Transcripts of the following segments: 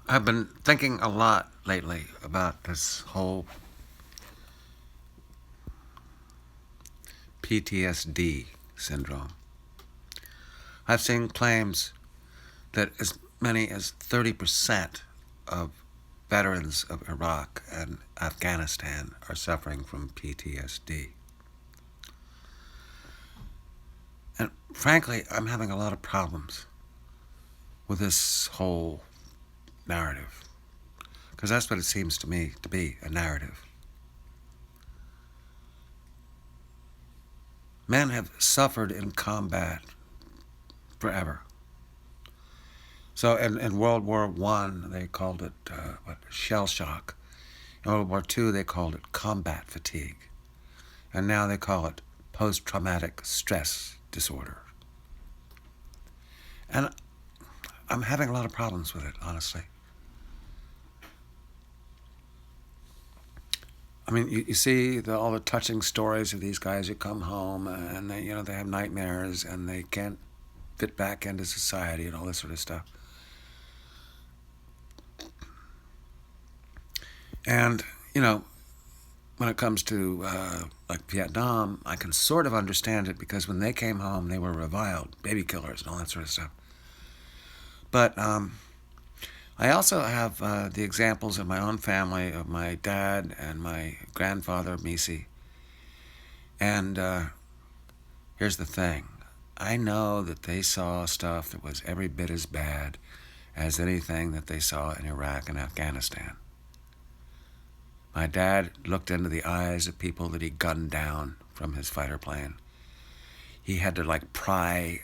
I've been thinking a lot lately about this whole PTSD syndrome. I've seen claims that as many as 30% of veterans of Iraq and Afghanistan are suffering from PTSD. And frankly, I'm having a lot of problems with this whole narrative, because that's what it seems to me to be, a narrative. Men have suffered in combat forever. So in World War One, they called it shell shock. In World War Two, they called it combat fatigue. And now they call it post-traumatic stress disorder. And I'm having a lot of problems with it, honestly. I mean, you see all the touching stories of these guys who come home and they have nightmares and they can't fit back into society and all this sort of stuff. And, when it comes to like Vietnam, I can sort of understand it, because when they came home, they were reviled, baby killers and all that sort of stuff. But I also have the examples in my own family of my dad and my grandfather, Misi. And here's the thing. I know that they saw stuff that was every bit as bad as anything that they saw in Iraq and Afghanistan. My dad looked into the eyes of people that he gunned down from his fighter plane. He had to pry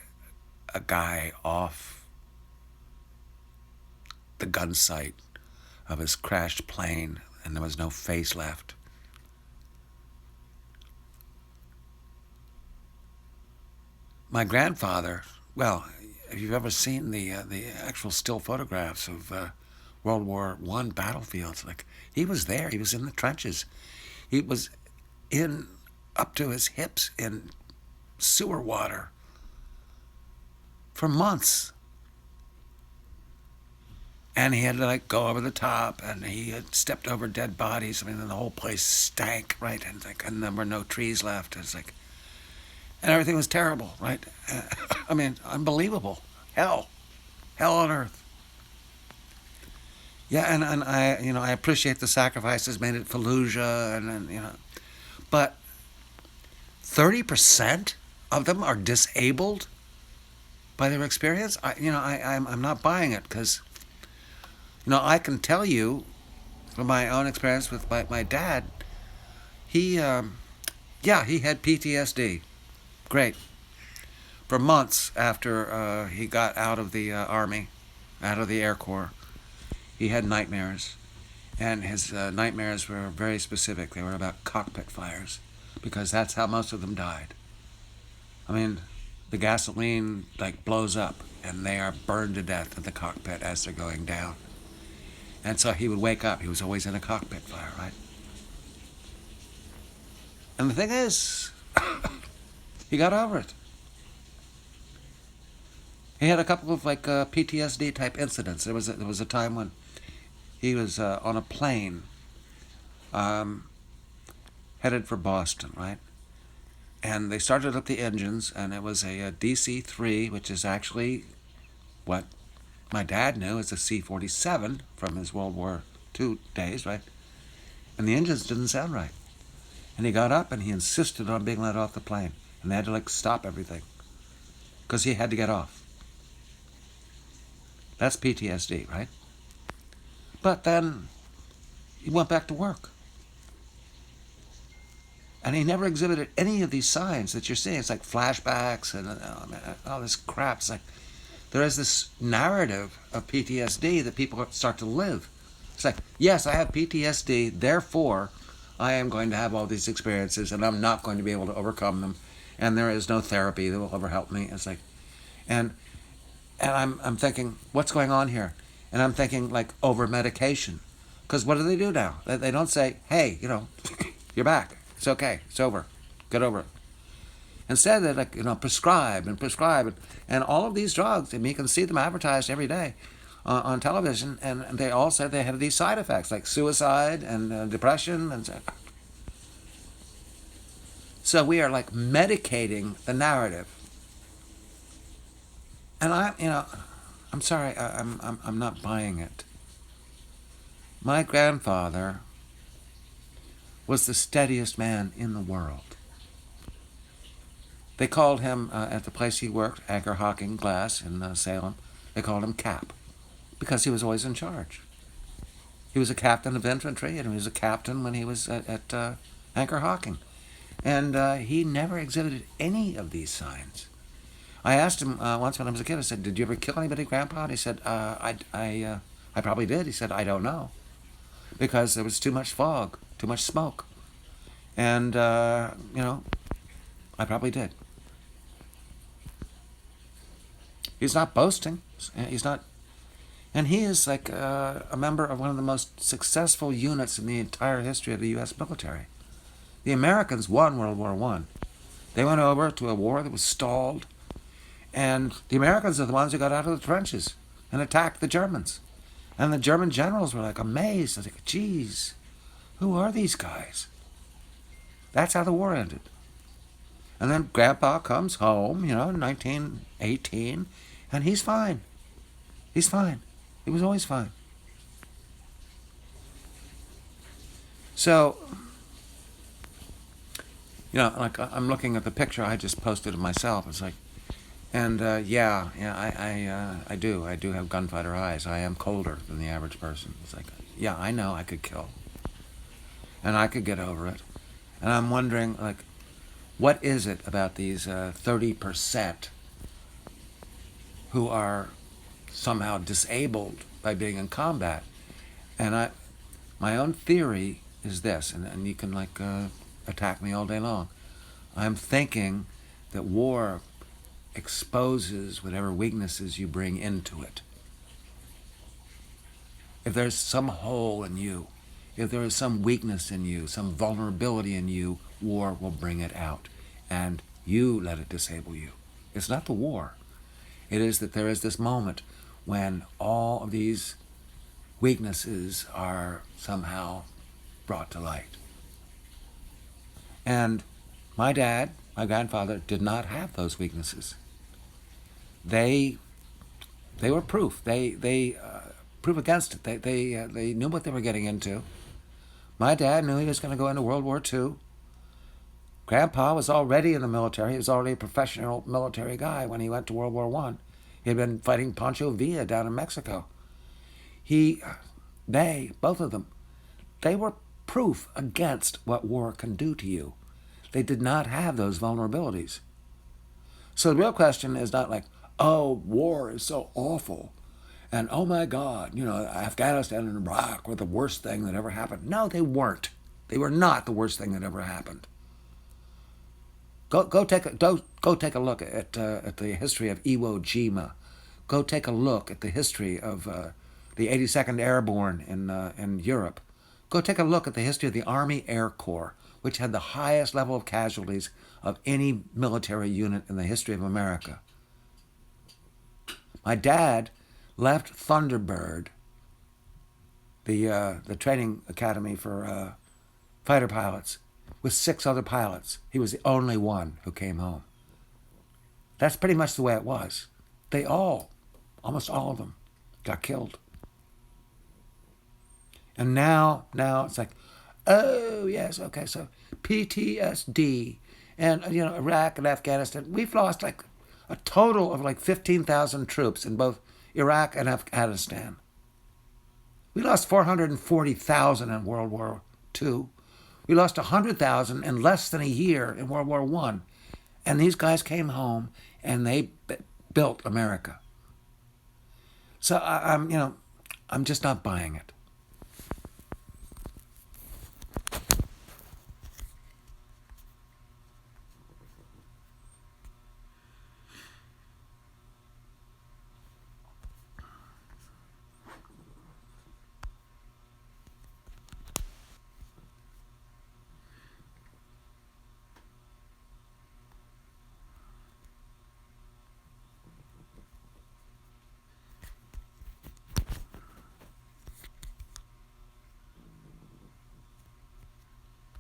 a guy off the gun sight of his crashed plane, and there was no face left. My grandfather, well, if you've ever seen the actual still photographs of World War I battlefields, he was there. He was in the trenches. He was in up to his hips in sewer water for months. And he had to go over the top, and he had stepped over dead bodies. I mean, the whole place stank, right? And there were no trees left. It's and everything was terrible, right? I mean, unbelievable. Hell on earth. Yeah, and I appreciate the sacrifices made at Fallujah, and but 30% of them are disabled by their experience. I'm not buying it, because I can tell you from my own experience with my dad. He had PTSD. Great. For months after he got out of the Army, out of the Air Corps, he had nightmares. And his nightmares were very specific. They were about cockpit fires, because that's how most of them died. I mean, the gasoline blows up, and they are burned to death in the cockpit as they're going down. And so he would wake up. He was always in a cockpit fire, right? And the thing is, he got over it. He had a couple of PTSD type incidents. There was a time when he was on a plane headed for Boston, right? And they started up the engines, and it was a DC-3, which is actually what my dad knew as a C-47 from his World War II days, right? And the engines didn't sound right. And he got up and he insisted on being let off the plane. And they had to stop everything, because he had to get off. That's PTSD, right? But then he went back to work. And he never exhibited any of these signs that you're seeing. It's flashbacks and all this crap. It's there is this narrative of PTSD that people start to live. It's yes, I have PTSD, therefore I am going to have all these experiences, and I'm not going to be able to overcome them, and there is no therapy that will ever help me. It's and I'm thinking, what's going on here? And I'm thinking over medication, because what do they do now? They don't say, hey, you're back. It's okay. It's over. Get over it. Instead, they prescribe, and all of these drugs, and you can see them advertised every day, on television, and they all said they had these side effects like suicide and depression, and so we are like medicating the narrative. And I'm sorry, I'm not buying it. My grandfather was the steadiest man in the world. They called him, at the place he worked, Anchor Hocking Glass in Salem, they called him Cap, because he was always in charge. He was a captain of infantry, and he was a captain when he was at Anchor Hocking. And he never exhibited any of these signs. I asked him once when I was a kid, I said, "Did you ever kill anybody, Grandpa?" And he said, I probably did. He said, "I don't know." Because there was too much fog, too much smoke. And, I probably did. He's not boasting. He's not. And he is like a member of one of the most successful units in the entire history of the U.S. military. The Americans won World War I. They went over to a war that was stalled. And the Americans are the ones who got out of the trenches and attacked the Germans. And the German generals were like amazed. They're like, geez, who are these guys? That's how the war ended. And then Grandpa comes home, in 1918, and he's fine. He's fine. He was always fine. So, like I'm looking at the picture I just posted of myself. It's like, and I do have gunfighter eyes. I am colder than the average person. It's like, yeah, I know I could kill, and I could get over it. And I'm wondering, like, what is it about these 30% who are somehow disabled by being in combat? And my own theory is this, and you can attack me all day long. I'm thinking that war exposes whatever weaknesses you bring into it. If there's some hole in you, if there is some weakness in you, some vulnerability in you, war will bring it out. And you let it disable you. It's not the war. It is that there is this moment when all of these weaknesses are somehow brought to light. And my grandfather, did not have those weaknesses. They were proof. They proof against it. They knew what they were getting into. My dad knew he was going to go into World War II. Grandpa was already in the military. He was already a professional military guy when he went to World War I. He had been fighting Pancho Villa down in Mexico. Both of them, they were proof against what war can do to you. They did not have those vulnerabilities. So the real question is not like, oh, war is so awful, and oh my God, Afghanistan and Iraq were the worst thing that ever happened. No, they weren't. They were not the worst thing that ever happened. Go take a look at the history of Iwo Jima. Go take a look at the history of the 82nd Airborne in Europe. Go take a look at the history of the Army Air Corps, which had the highest level of casualties of any military unit in the history of America. My dad left Thunderbird, the training academy for fighter pilots, with 6 other pilots. He was the only one who came home. That's pretty much the way it was. They almost all of them, got killed. And now it's like, oh, yes, okay, so PTSD and, Iraq and Afghanistan. We've lost like a total of like 15,000 troops in both Iraq and Afghanistan. We lost 440,000 in World War II. We lost 100,000 in less than a year in World War I. And these guys came home and they built America. So I'm just not buying it.